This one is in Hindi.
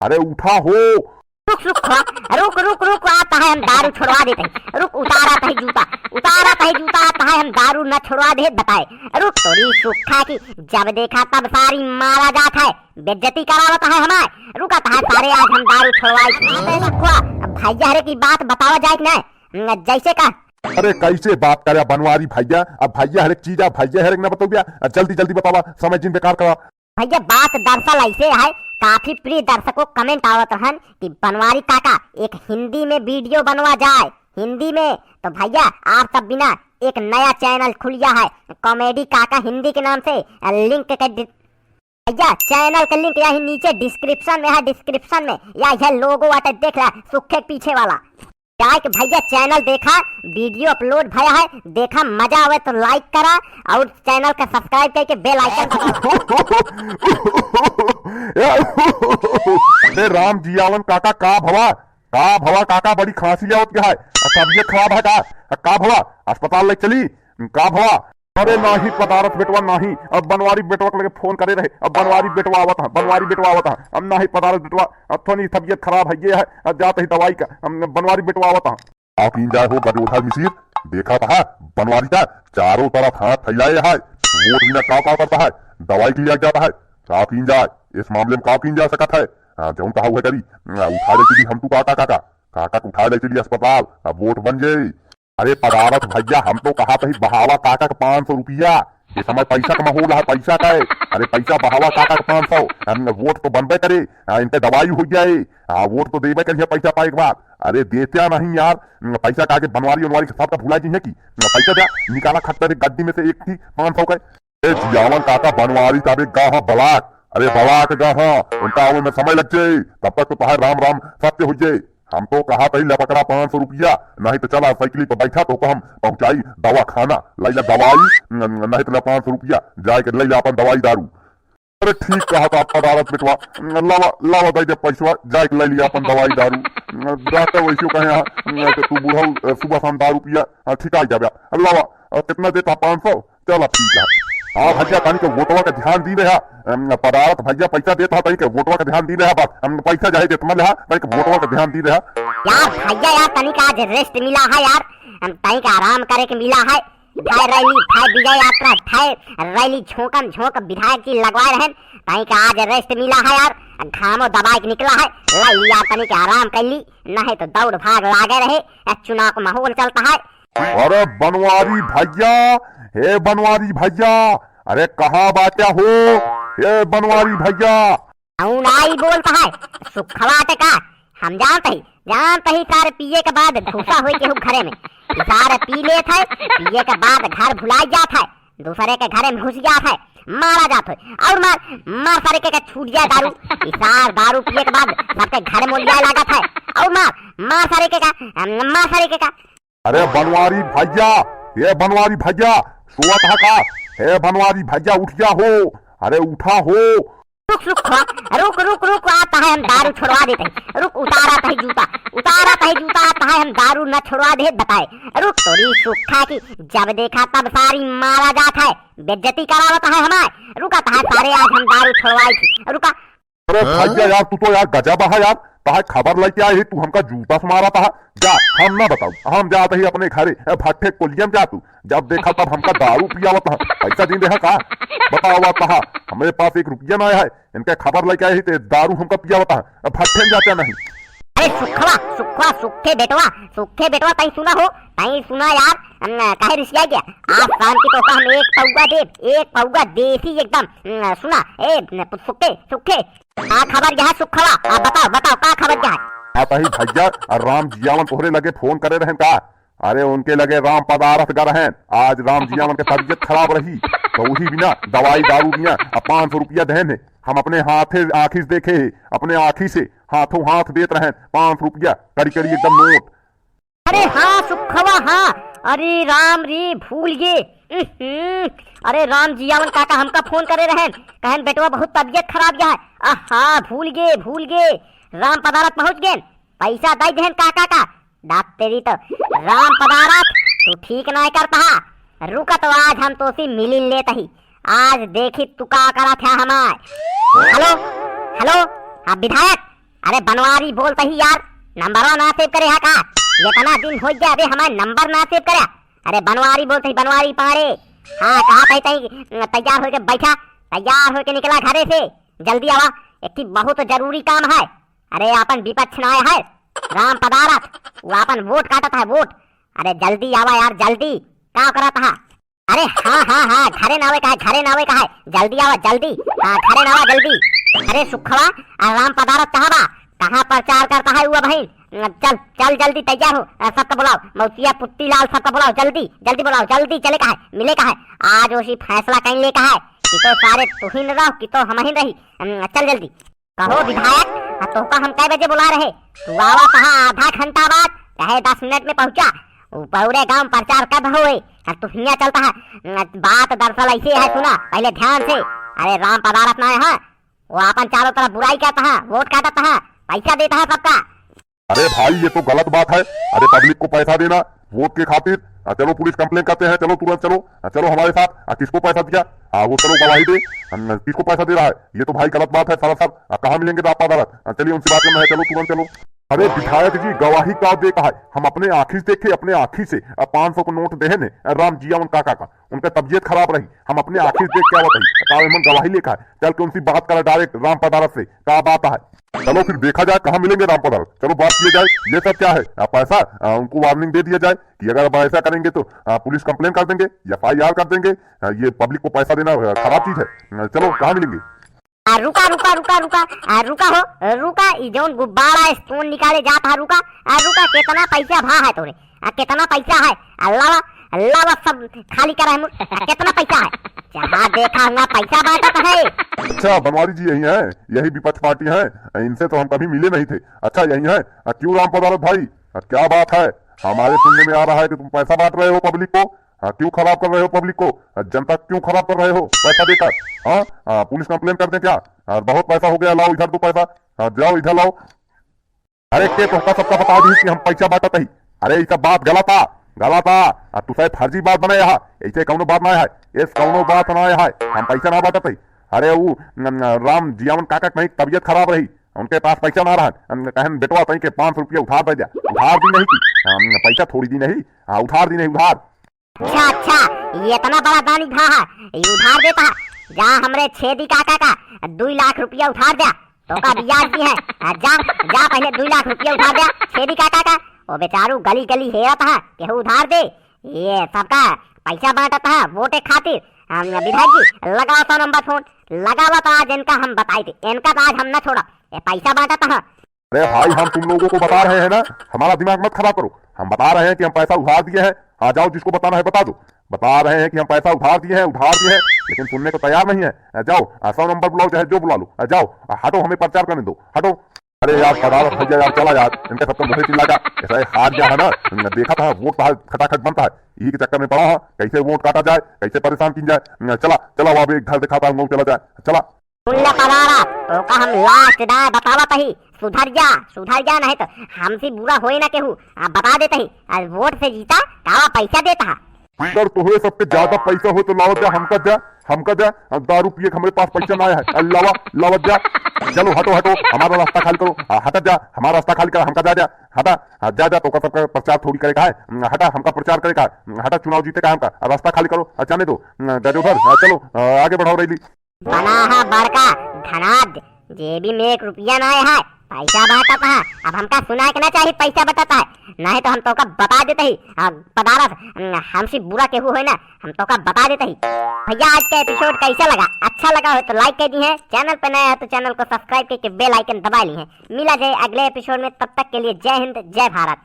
अरे उठा हो। रुक रुक रुक रुक रुक आता है, हम दारू छुड़वा देते हैं। रुक उतारा है जूता, उतारा है जूता, आता है हम दारू न छुड़वा दे बताए। रुक तोरी सुखा की जब देखा तब सारी मारा जाता है, बेइज्जती करावता है हमारे। रुकता है सारे आज हम दारू छुड़वाई। भैया हरे की बात बतावा जाए कि नहीं, जैसे का। अरे कैसे बात करे बनवारी भैया, अब भैया हर एक चीज भैया हर एक ना बताओ गया, जल्दी जल्दी बतावा, समय जिन बेकार करा। भैया बात दरअसल ऐसे है, काफी प्रिय दर्शकों कमेंट आवत रहन कि बनवारी काका एक हिंदी में वीडियो बनवा जाए, हिंदी में। तो भैया आप सब बिना एक नया चैनल खुलिया है कॉमेडी काका हिंदी के नाम से। लिंक के भैया चैनल का लिंक यही नीचे डिस्क्रिप्शन में है, डिस्क्रिप्शन में या यह लोगो आटे देख रहा है सुखे पीछे वाला। क्या भैया चैनल देखा, वीडियो अपलोड भया है, देखा मजा आवे तो लाइक करा और चैनल का सब्सक्राइब करके बेल आइकन अरे राम जियावन काका का भवा काका बड़ी खांसी आवत क्या है, तबीयत खराब है का भवा अस्पताल ले चली का भवा। अरे नाही पदारथ बेटवा नाही, अब बनवारी बेटवा के लगे फोन करे रहे, अब बनवारी बेटवा आवत है, बनवारी बेटवा आवत है, अब नाही पदारथ बेटवा अब थोड़ी तबीयत खराब है ये है, अब जाते ही दवाई का बनवारी बेटवा आवत है। आप जाए हो गजोधर मिसिर देखा था बनवारी का चारों तरफ हाथ फैलाए है, वोट बिना का करता है, दवाई के लिए जाता है, आप जाए इस मामले में का जा सकता है। जो कहा हुआ करी उठा ले चली हम तू काका उठा ले चली अस्पताल, अब वोट बन जाये। अरे पदारथ भैया हम तो कहा था बहावा काका का 500 रुपया, ये समय पैसा का माहौल है, पैसा का है। अरे पैसा बहावा काका का 500, वोट तो बनबे करे, इनके दवाई हो जाए, वोट तो देवे करिए पैसा पाए के बाद। अरे देते नहीं यार पैसा का, बनवारी उनवारी सबका भुला जी है कि पैसा दिया निकाला खट्टर गद्दी में से एक थी 500 का। जियावन काका बनवारी तब गाह बलाक, अरे बलाक गाह उनका में समय लग जाये, तब तक तो राम राम सत्य हो जाये। हम तो कहा था लपकड़ा 500 रुपया, नहीं तो चला साइकिल पर बैठा तो हम पहुंचाई दवा खाना लैला दवाई, नहीं तो 500 रुपया जाए के लैला अपन दवाई दारू। अरे ठीक कहा था पदारथ बेटवा, लावा दे दे पैसा जाए के ले लिया अपन दवाई दारू। डॉक्टर वैसे कहे तू बूढ़ा सुबह शाम दारू पिया ठीक आ जाए, लावा कितना देता 500, चला ठीक है। हाँ भैया तनी के वोटवा का ध्यान दी रहा, पदारथ भैया पैसा देता तनी के वोटवा का ध्यान दी रहा, बस हम पैसा जाए देता रहा तनी के वोटवा का ध्यान दी रहा। यार भैया यार तनी का आज रेस्ट मिला है यार, तनी का आराम करे के मिला है। थाय रैली थाय विजय यात्रा थाय रैली झोंकम झोंक विधायक जी लगवाए रहे, तनी का आज रेस्ट मिला है यार, घामो दबाई के निकला है, लाई लिया तनी के आराम कर ली, नहीं तो दौड़ भाग लागे रहे, चुनाव का माहौल चलता है। अरे बनवारी भैया, हे बनवारी भैया, अरे कहाँ बात हो ये बनवारी भैया। आई बोलता है सुखवाटे का, हम जानते ही सारे पिए के बाद घुसा हुई के घरे में, सारे पी लेते है, पिए के बाद घर भुलाई जाता है, दूसरे के घरे में घुस जाता है, मारा जाता है और मार सारे के छूट जाए दारू, सार दारू पिए के बाद सबके घर में जाए लागत है और मार सारे के का। अरे बनवारी भैया, ये बनवारी भैया सोवत है का, हे बनवारी भैया उठ जा हो, अरे उठा हो। रुक रुक आता है हम दारू छुड़वा देते हैं। रुक उतारा है जूता, आता है हम दारू न छुड़वा दे बताए। रुक तोरी सुखा की जब देखा तब सारी मारा जाता है, बेइज्जती करावता है हमारे। रुकता है सारे आज हम दारू छुड़वाई थी, रुका। अरे भैया यार तू तो यार गजब है यार, ताहे खबर लेके आए तू हमका जूता से मारा था, जा हम ना बताऊ, हम जाते ही अपने घरे भट्टे कोलियम जा, तू जब देखा तब हमका दारू पिया था, पैसा दिन रहा का बतावा कहा हमारे पास 1 रुपया ना है, इनके खबर लेके आए थे दारू हमका पिया था, भट्टे जाते नहीं। अरे सुखवा सुखे बेटवा तई सुना यार, काहे रिसिया गया आप शाम की तो हम एक पौगा देसी एकदम सुना ए सुखे का खबर क्या है सुखवा, बताओ का खबर क्या है। आता ही भैया राम जियावन तोहरे लगे फोन करे रहे का, अरे उनके लगे राम पदारथ कर रहे, आज राम जियावन के तबीयत खराब रही तो उसी बिना दवाई दारू बिना 500 रुपया देने, हम अपने हाथे आँखी देखे, अपने आँखी से हाथों हाथ देते रहे 500 रुपया करी एकदम नोट। अरे हाँ सुखवा हाँ, अरे राम रे भूल गए, अरे राम जियावन काका हमका फोन करे रहे, कहन बेटवा बहुत तबीयत खराब गया है, आहा भूल गए राम पदारथ पहुंच गए, पैसा दे देहन काका का, दात तेरी तो राम पदारथ तू ठीक नहीं करता, रुका तो आज हम तो सी मिलिन लेता ही, आज देखी तू का करा था हमार। हेलो हाँ विधायक अरे बनवारी बोलते ही यार नंबरवा ना सेव करे का। इतना दिन हो गया अबे हमारे नंबर ना सेव करे। अरे बनवारी बोलते ही बनवारी पारे। हाँ कहा तैयार होके बैठा, तैयार होके निकला घरे से। जल्दी आवा, एक बहुत जरूरी काम है। अरे अपन विपक्ष ना आया है राम पदारथ, वो अपन वोट काटता है वोट। अरे जल्दी आवा यार जल्दी, क्या करता है? अरे हाँ घरे नावे का है, घरे नावे का है, जल्दी आवा जल्दी। हाँ घरे नावा जल्दी। अरे सुखवा राम पदारथ चाहबा कहाँ प्रचार करता है वो भाई। चल चल जल्दी तैयार हो, सबका बुलाओ, मौसिया पुत्ती लाल सबका बुलाओ, जल्दी जल्दी बुलाओ, जल्दी चले का है, मिले का है। आज उसी फैसला कहीं ले का है कि तो सारे तुहिन रहो कि तो हम ही रही। चल जल्दी कहो विधायक, तो का हम कै बजे बुला रहे? तू आवा कहा आधा घंटा बाद, चाहे 10 मिनट में पहुंचा। पूरे गांव प्रचार कब हुए तू हिया चलता है। बात दरअसल ऐसी है, सुना पहले ध्यान से। अरे राम पदारथ ना है, वो अपन चारों तरफ बुराई करता है, वोट काटता है, पैसा देता है सबका। अरे भाई ये तो गलत बात है। अरे पब्लिक को पैसा देना वोट के खातिर, चलो पुलिस कंप्लेन करते हैं, चलो तुरंत चलो, चलो हमारे साथ। किसको पैसा दिया? वो चलो गवाही दे, किसको पैसा दे रहा है? ये तो भाई गलत बात है सारा सब। कहाँ मिलेंगे राम पदारथ? चलिए उनसे बात करना है, चलो तुरंत चलो। अरे विधायक जी गवाही का देखा है, हम अपने आँखी से देखे, अपने आँखी से 500 को नोट देहे ने राम जियावन काका का, उनका तबियत खराब रही, हम अपने आँखी से देख क्या बताई, गवाही लेखा है। चल के उनसे बात करा डायरेक्ट राम पदारथ से, क्या बात है। चलो फिर देखा जाए कहाँ मिलेंगे राम पदारथ, चलो बात किया जाए। ये सब क्या है? पैसा उनको वार्निंग दे दिया जाए कि अगर आप ऐसा करेंगे तो पुलिस कंप्लेन कर देंगे, FIR कर देंगे। ये पब्लिक को पैसा देना खराब चीज है। चलो कहाँ मिलेंगे? रुका रुका रुका रुका रुका हो रुका, जौन गुब्बारा स्टोन निकाले जाता है, रुका रुका। कितना पैसा भा है तोरे? कितना पैसा है? अल्लाह अल्लाह सब खाली करा है। कितना पैसा है? जहाँ देखा हुआ पैसा बांटता है। अच्छा बनवारी जी यही है, यही विपक्ष पार्टी है, इनसे तो हम कभी मिले नहीं थे। अच्छा यही है, क्यों राम पदारथ भाई क्या बात है? हमारे सुनने में आ रहा है कि तुम पैसा बांट रहे हो पब्लिक को। क्यों खराब कर रहे हो पब्लिक को? जनता क्यों खराब कर रहे हो पैसा देकर? पुलिस कंप्लेन कर दे क्या? बहुत पैसा हो गया, लाओ इधर दो पैसा, जाओ इधर लाओ। अरे के तो सबका बता दी कि हम पैसा बांटत ही। अरे ये सब बात गलत आ, गलत आ। तू शायद फर्जी बात बनाया है, ऐसे कौनो बात ना है, इस कौनो बात ना है, हम पैसा ना बांटत ही। अरे वो राम जियावन काका कहीं तबियत खराब रही, उनके पास पैसा ना रहा, कहन बेटवा तई के 500 रुपया उधार दे दिया। उधार दी नहीं की, पैसा थोड़ी दी नहीं, उधार दी नहीं, उधार। अच्छा अच्छा, ये इतना बड़ा दानी था ये उधार देता है। जा हमरे छेदी काका का 2 लाख रुपया उधार दिया, तो का ब्याज भी है। जा जा पहले 2 लाख रुपया उधार दिया छेदी काका का। वो बेचारू गली गली हेरा था कि उधार दे, ये सबका पैसा बांटता है वोटे खातिर। विधायक जी लगाओ 100 नंबर फोन, लगावा तो आज इनका हम बताए थे, इनका तो आज हम न छोड़ा, ये पैसा बांटता है। अरे भाई हम तुम लोगों को बता रहे हैं ना, हमारा दिमाग मत खराब करो। हम बता रहे हैं कि हम पैसा उधार दिए हैं। आ जाओ जिसको बताना है बता दो। बता रहे हैं कि हम पैसा उधार दिए हैं, लेकिन सुनने को तैयार नहीं है। जाओ 100 नंबर बुलाओ, चाहे जो बुला लो, जाओ हटो, हमें प्रचार करने दो, हटो। अरे यार पदारथ भैया यार चला यार, इनके सबको मुझे चिल्ला जा, ऐसा हार गया है ना। देखा था वोट खटाखट बनता है, यही के चक्कर में पड़ा है, कैसे वोट काटा जाए, कैसे परेशान की जाए। चला चला वहां एक घर दिखाता हूँ, चला जाए, चला। तो का हम लास्ट दाय बतावा ही, सुधर जा नहीं तो हमसे बुरा होए ना केहू, बता देते ही। आज वोट से जीता कावा पैसा देता है। अगर तुम्हें सबके ज्यादा पैसा हो तो लाओ, जा हमका जा, दारू पिए हमारे पास पैसा ना है। अल्लाह लावत जा, चलो हटो हटो, हमारा रास्ता खाली करो, हटा जा, हमारा रास्ता खाली कर, हमका जा हटा, जा तो का सबका प्रचार थोड़ी करेगा है, हटा हमका प्रचार करेगा, हटा चुनाव जीतेगा हमका, रास्ता खाली करो, जाने दो, चलो आगे बढ़ाओ रैली। बना है बड़का धनाद, जेबी में 1 रुपया ना है, पैसा बांटता है। अब हमका सुना के ना चाहिए पैसा बताता है, नहीं तो हम तो का बता देते ही। पदारथ हमसे बुरा केहू है ना, हम तो का बता देते ही। भैया आज का एपिसोड कैसा लगा? अच्छा लगा हो तो लाइक कर दी है, चैनल पे नया है तो चैनल को सब्सक्राइब करके बेल आइकन दबा ली है। मिला जाए अगले एपिसोड में, तब तक के लिए जय हिंद जय भारत।